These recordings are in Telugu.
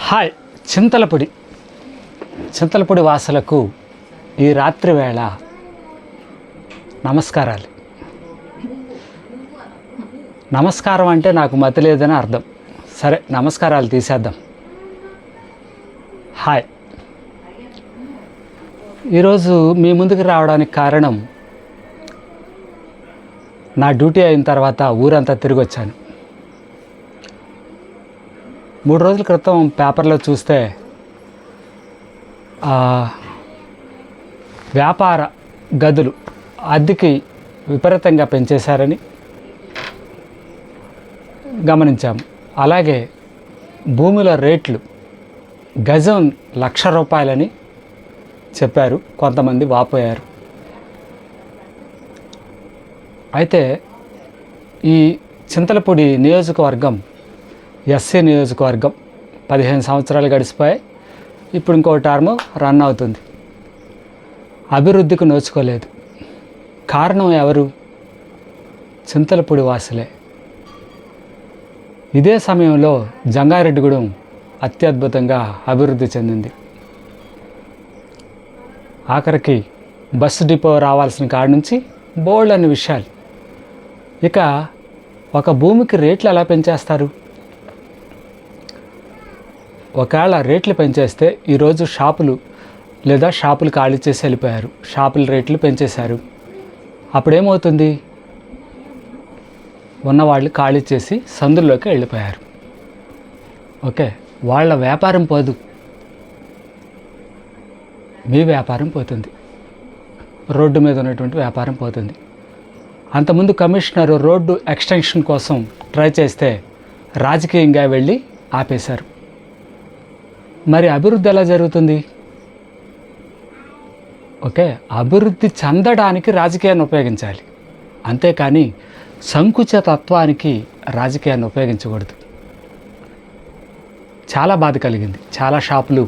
హాయ్ చింతలపూడి వాసులకు ఈ రాత్రి వేళ నమస్కారాలు. నమస్కారం అంటే నాకు మతి లేదని అర్థం. సరే, నమస్కారాలు తీసేద్దాం. హాయ్. ఈరోజు మీ ముందుకు రావడానికి కారణం, నా డ్యూటీ అయిన తర్వాత ఊరంతా తిరిగి వచ్చాను. 3 రోజుల క్రితం పేపర్లో చూస్తే వ్యాపార గదులు అద్దెకి విపరీతంగా పెంచేశారని గమనించాము. అలాగే భూముల రేట్లు గజం ₹1,00,000 చెప్పారు. కొంతమంది వాపోయారు. అయితే ఈ చింతలపూడి నియోజకవర్గం ఎస్సీ నియోజకవర్గం 15 సంవత్సరాలు గడిచిపోయాయి. ఇప్పుడు ఇంకో టర్మ్ రన్ అవుతుంది. అభివృద్ధికి నోచుకోలేదు. కారణం ఎవరు? చింతలపూడి వాసులే. ఇదే సమయంలో జంగారెడ్డిగూడెం అత్యద్భుతంగా అభివృద్ధి చెందింది. ఆఖరికి బస్సు డిపో రావాల్సిన కాడి నుంచి బోల్డ్ అనే విషయాలు. ఇక ఒక భూమికి రేట్లు ఎలా పెంచేస్తారు? ఒకవేళ రేట్లు పెంచేస్తే ఈరోజు షాపులు ఖాళీ చేసి వెళ్ళిపోయారు. షాపుల రేట్లు పెంచేశారు. అప్పుడేమవుతుంది? ఉన్నవాళ్ళు ఖాళీ చేసి సందుల్లోకి వెళ్ళిపోయారు. ఓకే, వాళ్ళ వ్యాపారం పోదు, మీ వ్యాపారం పోతుంది. రోడ్డు మీద ఉన్నటువంటి వ్యాపారం పోతుంది. అంతకుముందు కమిషనరు రోడ్డు ఎక్స్టెన్షన్ కోసం ట్రై చేస్తే రాజకీయంగా వెళ్ళి ఆపేశారు. మరి అభివృద్ధి ఎలా జరుగుతుంది? ఓకే, అభివృద్ధి చెందడానికి రాజకీయాన్ని ఉపయోగించాలి. అంతేకాని సంకుచితత్వానికి రాజకీయాన్ని ఉపయోగించకూడదు. చాలా బాధ కలిగింది. చాలా షాపులు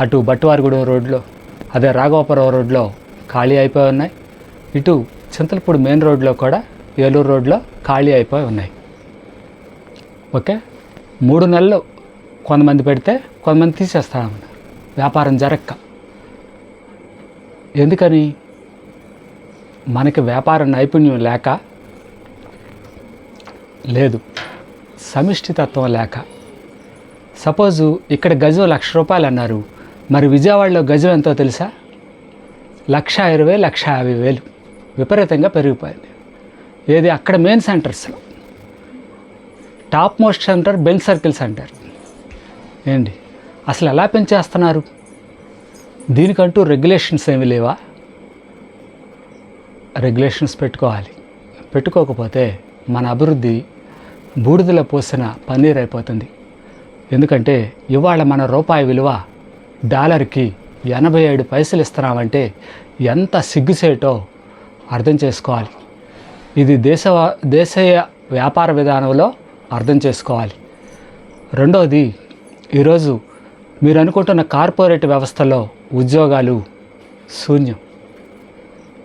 అటు బట్టువారిగూడెం రోడ్లో, అదే రాఘవాపురం రోడ్లో ఖాళీ అయిపోయి ఉన్నాయి. ఇటు చింతలపూడి మెయిన్ రోడ్లో కూడా, ఏలూరు రోడ్లో ఖాళీ అయిపోయి ఉన్నాయి. ఓకే, 3 నెలలు కొంతమంది పెడితే కొంతమంది తీసేస్తామన్నారు. వ్యాపారం జరక్క. ఎందుకని? మనకి వ్యాపార నైపుణ్యం లేక లేదు, సమిష్టితత్వం లేక. సపోజు ఇక్కడ గజం ₹1,00,000 అన్నారు. మరి విజయవాడలో గజం ఎంతో తెలుసా? 1,20,000, 1,50,000 విపరీతంగా పెరిగిపోయింది. ఏది? అక్కడ మెయిన్ సెంటర్స్లో. Top most centre Benz circle centre. ఏంటి అసలు ఎలా పెంచేస్తున్నారు? దీనికంటూ రెగ్యులేషన్స్ ఏమి లేవా? రెగ్యులేషన్స్ పెట్టుకోవాలి. పెట్టుకోకపోతే మన అభివృద్ధి బూడిదలో పోసిన పన్నీర్ అయిపోతుంది. ఎందుకంటే ఇవాళ మన రూపాయి విలువ డాలర్కి 87 పైసలు ఇస్తున్నామంటే ఎంత సిగ్గుసేటో అర్థం చేసుకోవాలి. ఇది దేశీయ వ్యాపార విధానంలో అర్థం చేసుకోవాలి. రెండోది, ఈరోజు మీరు అనుకుంటున్న కార్పొరేట్ వ్యవస్థలో ఉద్యోగాలు శూన్యం.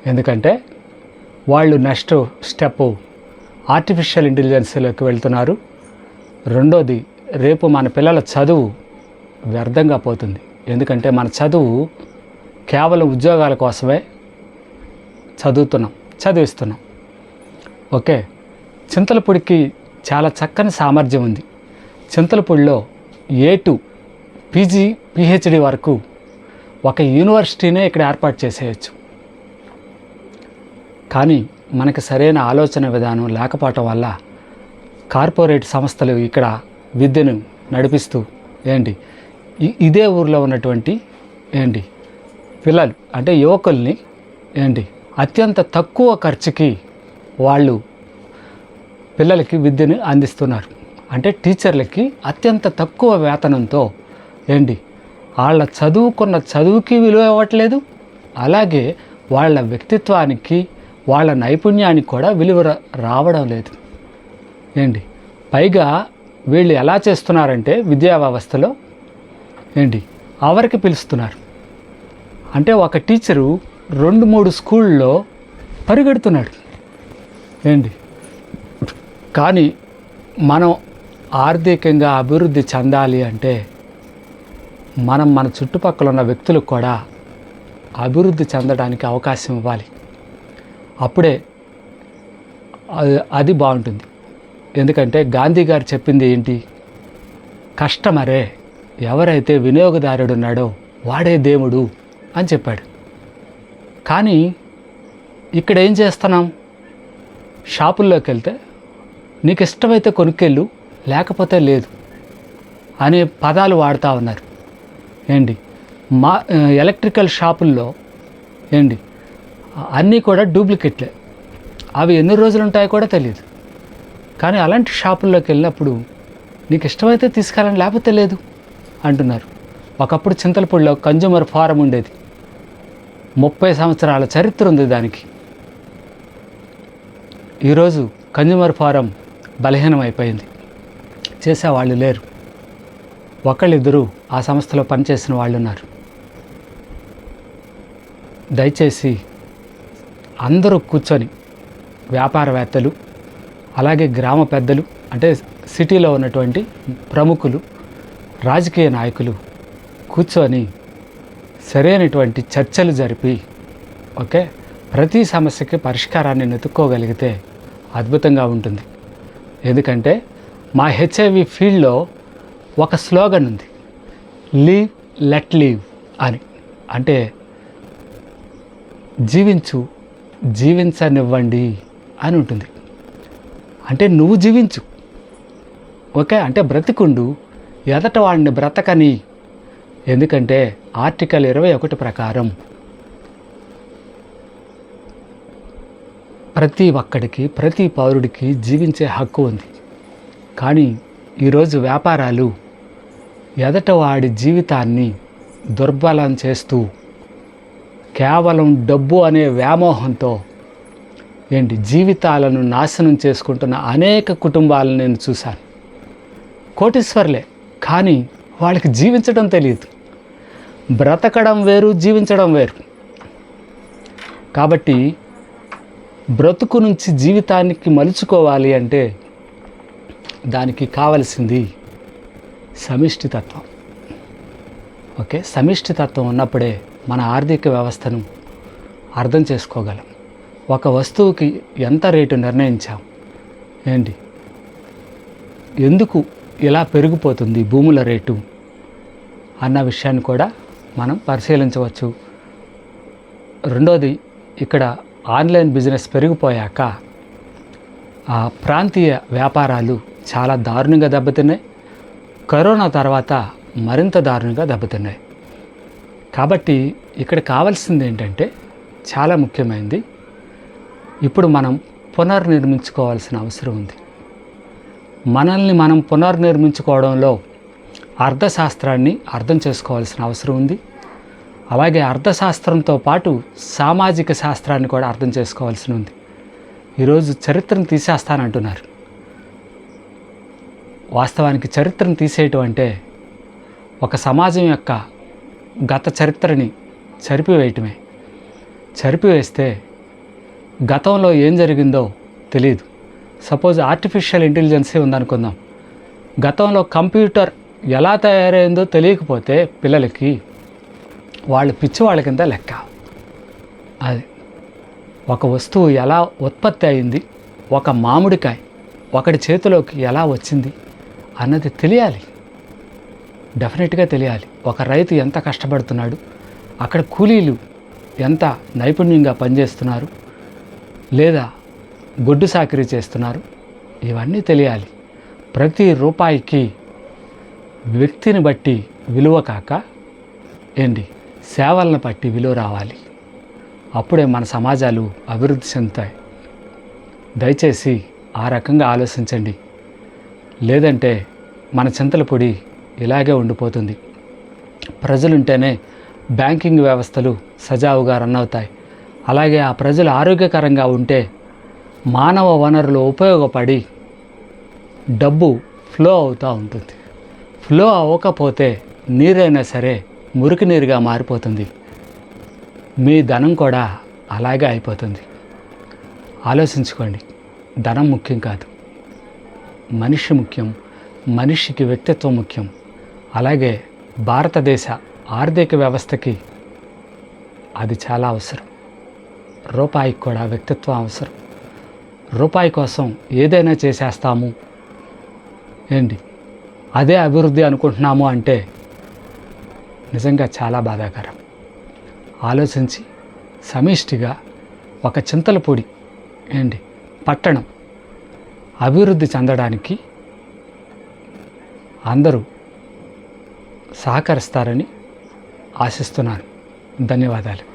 ఎందుకంటే వాళ్ళు నెక్స్ట్ స్టెప్ ఆర్టిఫిషియల్ ఇంటెలిజెన్స్లోకి వెళ్తున్నారు. రెండోది, రేపు మన పిల్లల చదువు వ్యర్థంగా పోతుంది. ఎందుకంటే మన చదువు కేవలం ఉద్యోగాల కోసమే చదివిస్తున్నాం. ఓకే, చింతలపూడికి చాలా చక్కని సామర్థ్యం ఉంది. చింతలపూడిలో A2 PG PhD వరకు ఒక యూనివర్సిటీనే ఇక్కడ ఏర్పాటు చేసేయచ్చు. కానీ మనకి సరైన ఆలోచన విధానం లేకపోవటం వల్ల కార్పొరేట్ సంస్థలు ఇక్కడ విద్యను నడిపిస్తూ ఇదే ఊరిలో ఉన్నటువంటి పిల్లలు అంటే యువకుల్ని అత్యంత తక్కువ ఖర్చుకి వాళ్ళు పిల్లలకి విద్యను అందిస్తున్నారు. అంటే టీచర్లకి అత్యంత తక్కువ వేతనంతో వాళ్ళ చదువుకున్న చదువుకి విలువ ఇవ్వట్లేదు. అలాగే వాళ్ళ వ్యక్తిత్వానికి, వాళ్ళ నైపుణ్యానికి కూడా విలువ రావడం లేదు. పైగా వీళ్ళు ఎలా చేస్తున్నారంటే విద్యా వ్యవస్థలో ఎవరికి పిలుస్తున్నారు అంటే ఒక టీచరు 2-3 స్కూళ్ళలో పరిగెడుతున్నాడు. కానీ మనం ఆర్థికంగా అభివృద్ధి చెందాలి అంటే మనం మన చుట్టుపక్కల ఉన్న వ్యక్తులకు కూడా అభివృద్ధి చెందడానికి అవకాశం ఇవ్వాలి. అప్పుడే అది బాగుంటుంది. ఎందుకంటే గాంధీ గారు చెప్పింది ఏంటి? కస్టమరే, ఎవరైతే వినియోగదారుడు ఉన్నాడో వాడే దేవుడు అని చెప్పాడు. కానీ ఇక్కడ ఏం చేస్తున్నాం? షాపుల్లోకి వెళ్తే నీకు ఇష్టమైతే కొనుక్కెళ్ళు, లేకపోతే లేదు అనే పదాలు వాడుతూ ఉన్నారు. ఏంటి ఎలక్ట్రికల్ షాపుల్లో అన్నీ కూడా డూప్లికేట్లే. అవి ఎన్ని రోజులు ఉంటాయో కూడా తెలియదు. కానీ అలాంటి షాపుల్లోకి వెళ్ళినప్పుడు నీకు ఇష్టమైతే తీసుకెళ్ళండి, లేకపోతే లేదు అంటున్నారు. ఒకప్పుడు చింతలపూడిలో కన్జ్యూమర్ ఫారం ఉండేది. 30 సంవత్సరాల చరిత్ర ఉంది దానికి. ఈరోజు కన్జ్యూమర్ ఫారం బలహీనమైపోయింది. చేసేవాళ్ళు లేరు. ఒకళ్ళిద్దరూ ఆ సంస్థలో పనిచేసిన వాళ్ళు ఉన్నారు. దయచేసి అందరూ కూర్చొని, వ్యాపారవేత్తలు, అలాగే గ్రామ పెద్దలు, అంటే సిటీలో ఉన్నటువంటి ప్రముఖులు, రాజకీయ నాయకులు కూర్చొని సరైనటువంటి చర్చలు జరిపి ప్రతి సమస్యకి పరిష్కారాన్ని వెతుక్కోగలిగితే అద్భుతంగా ఉంటుంది. ఎందుకంటే మా హెచ్ఐవి ఫీల్డ్లో ఒక స్లోగన్ ఉంది, లీవ్ లెట్ లీవ్ అని. అంటే జీవించు, జీవించనివ్వండి అని ఉంటుంది. అంటే నువ్వు జీవించు, అంటే బ్రతికుండు, ఎదట వాడిని బ్రతకని. ఎందుకంటే ఆర్టికల్ 21 ప్రకారం ప్రతి ఒక్కడికి, ప్రతి పౌరుడికి జీవించే హక్కు ఉంది. కానీ ఈరోజు వ్యాపారాలు ఎదట వాడి జీవితాన్ని దుర్బలం చేస్తూ కేవలం డబ్బు అనే వ్యామోహంతో జీవితాలను నాశనం చేసుకుంటున్న అనేక కుటుంబాలను నేను చూశాను. కోటీశ్వర్లే, కానీ వాళ్ళకి జీవించడం తెలియదు. బ్రతకడం వేరు, జీవించడం వేరు. కాబట్టి బ్రతుకు నుంచి జీవితానికి మలుచుకోవాలి అంటే దానికి కావలసింది సమిష్టితత్వం. సమిష్టితత్వం ఉన్నప్పుడే మన ఆర్థిక వ్యవస్థను అర్థం చేసుకోగలం. ఒక వస్తువుకి ఎంత రేటు నిర్ణయించాం, ఎందుకు ఇలా పెరిగిపోతుంది భూముల రేటు అన్న విషయాన్ని కూడా మనం పరిశీలించవచ్చు. రెండోది, ఇక్కడ ఆన్లైన్ బిజినెస్ పెరిగిపోయాక ప్రాంతీయ వ్యాపారాలు చాలా దారుణంగా దెబ్బతిన్నాయి. కరోనా తర్వాత మరింత దారుణంగా దెబ్బతిన్నాయి. కాబట్టి ఇక్కడ కావాల్సింది ఏంటంటే చాలా ముఖ్యమైనది, ఇప్పుడు మనం పునర్నిర్మించుకోవాల్సిన అవసరం ఉంది. మనల్ని మనం పునర్నిర్మించుకోవడంలో అర్థశాస్త్రాన్ని అర్థం చేసుకోవాల్సిన అవసరం ఉంది. అలాగే అర్థశాస్త్రంతో పాటు సామాజిక శాస్త్రాన్ని కూడా అర్థం చేసుకోవాల్సి ఉంది. ఈరోజు చరిత్రను తీసేస్తానంటున్నారు. వాస్తవానికి చరిత్రను తీసేయటం అంటే ఒక సమాజం యొక్క గత చరిత్రని చెరిపివేయటమే. చెరిపివేస్తే గతంలో ఏం జరిగిందో తెలియదు. సపోజ్ ఆర్టిఫిషియల్ ఇంటెలిజెన్సే ఉందనుకుందాం. గతంలో కంప్యూటర్ ఎలా తయారైందో తెలియకపోతే పిల్లలకి వాళ్ళు పిచ్చివాళ్ళ కింద లెక్క. అది ఒక వస్తువు ఎలా ఉత్పత్తి అయింది, ఒక మామిడికాయ ఒకటి చేతిలోకి ఎలా వచ్చింది అన్నది తెలియాలి. డెఫినెట్గా తెలియాలి. ఒక రైతు ఎంత కష్టపడుతున్నాడు, అక్కడ కూలీలు ఎంత నైపుణ్యంగా పనిచేస్తున్నారు, లేదా గొడ్డు సాకిరీ చేస్తున్నారు, ఇవన్నీ తెలియాలి. ప్రతి రూపాయికి వ్యక్తిని బట్టి విలువ కాక సేవలను బట్టి విలువ రావాలి. అప్పుడే మన సమాజాలు అభివృద్ధి చెందుతాయి. దయచేసి ఆ రకంగా ఆలోచించండి. లేదంటే మన చింతలపొడి ఇలాగే ఉండిపోతుంది. ప్రజలుంటేనే బ్యాంకింగ్ వ్యవస్థలు సజావుగా రన్ అవుతాయి. అలాగే ఆ ప్రజలు ఆరోగ్యకరంగా ఉంటే మానవ వనరులు ఉపయోగపడి డబ్బు ఫ్లో అవుతూ ఉంటుంది. ఫ్లో అవ్వకపోతే నీరైనా సరే మురికి నీరుగా మారిపోతుంది. మీ ధనం కూడా అలాగే అయిపోతుంది. ఆలోచించుకోండి. ధనం ముఖ్యం కాదు, మనిషి ముఖ్యం. మనిషికి వ్యక్తిత్వం ముఖ్యం. అలాగే భారతదేశ ఆర్థిక వ్యవస్థకి అది చాలా అవసరం. రూపాయికి కూడా వ్యక్తిత్వం అవసరం. రూపాయి కోసం ఏదైనా చేసేస్తాము ఏంటి, అదే అభివృద్ధి అనుకుంటున్నాము అంటే నిజంగా చాలా బాధాకరం. ఆలోచించి సమిష్టిగా ఒక చింతలపూడి పట్టణం అభివృద్ధి చెందడానికి అందరూ సహకరిస్తారని ఆశిస్తున్నాను. ధన్యవాదాలు.